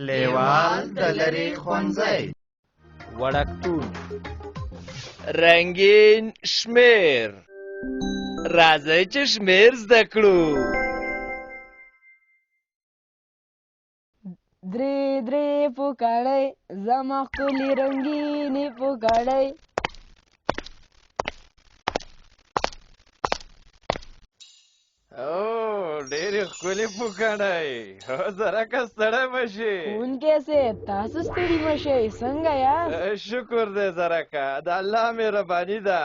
لیوال د لرې ښوونځی وړکتون رنګین شمیر راځئ چې شمیر زده کړو درې درې پوکړۍ زما ښکلي رنګینې پوکړۍ ډېرې ښکلې پوکڼۍ زرکه ستړی مه شي ښوونکی صاحب تاسو ستړي مه شئ څنګه یاست شکر دی زرکه د الله مهرباني ده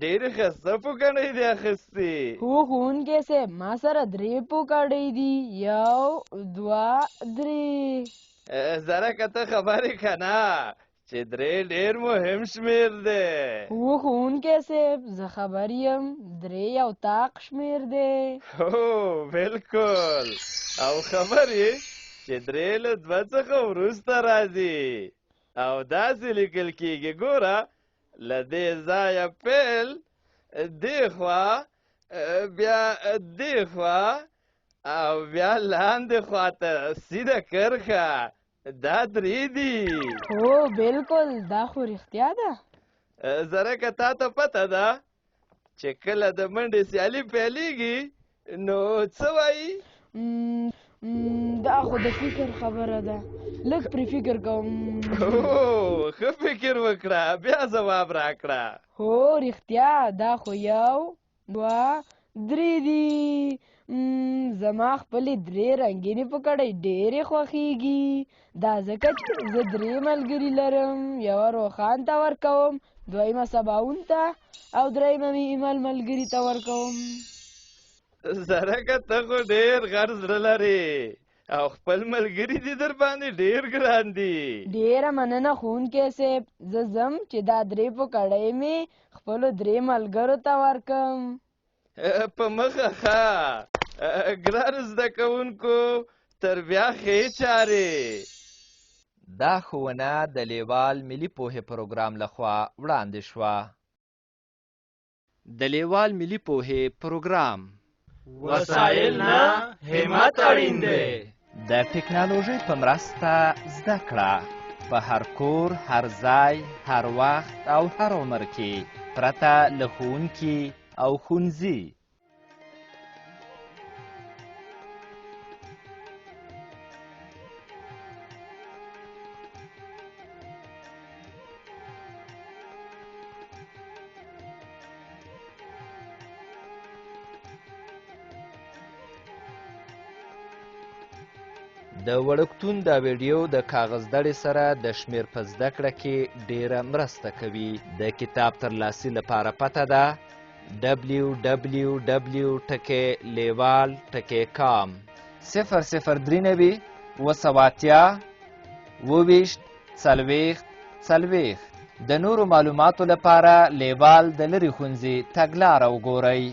ډېرې ښایسته پوکڼۍ دي اخیستې هو ښوونکی صاحب ما سره 3 پوکړۍ دي 1 2 3 زرکه ته خبرې که نه چې 3 ډېر مهم شمیر دی هو ښوونکی صاحب زه خبر یم 3 یو طاق شمیر دی هو بلکل او خبر یې چې 3 له 2 څخه وروسته راځي او داسې لیکل کېږي ګوره له دې ځایه پیل دې خوا بیا دې خوا او بیا لاندې خواته سیده کرښه دا 3 دي هو بلکل دا خو رښتیا ده زرکه تا ته پته ده چې کله د منډې سیالي پیلېږي نو څه وایي دا خو د فکر خبره ده لږ پرې فکر کوم ښه فکر وکړه بیا ځواب راکړه هو رښتیا دا خو 1 2 3 دي زما خپلې 3 رنګینې پوکړۍ ډېرې خوښېږي دا ځکه چې زه 3 ملګري لرم یوه روښان ته ورکوم دویمه سباوون ته او دریمه مې ایمل ملګري ته ورکوم زرکه ته خو ډېر غټ زړه لرې او خپل ملګري دې در باندې ډېر ګران دي ډېره مننه ښوونکی صاحب زه ځم چې دا 3 پوکړۍ مې خپلو 3 ملګرو ته ورکم په مخه ښه ګرانو زده کوونکو تر بیا ښې چارې دا ښوونه د لیوال ملي پوهې پروګرام لخوا وړاندې شوه د لیوال ملي پوهې پروګرام وسایل نه همت اړین دی د ټکنالوژۍ په مرسته زده کړه په هر کور هر ځای هر وخت او هر عمر کې پرته له ښوونکي او ښوونځي د وړکتون دا ویډیو د کاغذ دړې سره د شمیر په زده کړه کې ډیره مرسته کوي د کتاب ترلاسي لپاره پته ده www.leval.com 003 280 40 د نورو معلوماتو لپاره لیوال د لرې ښوونځي تګلاره وګورئ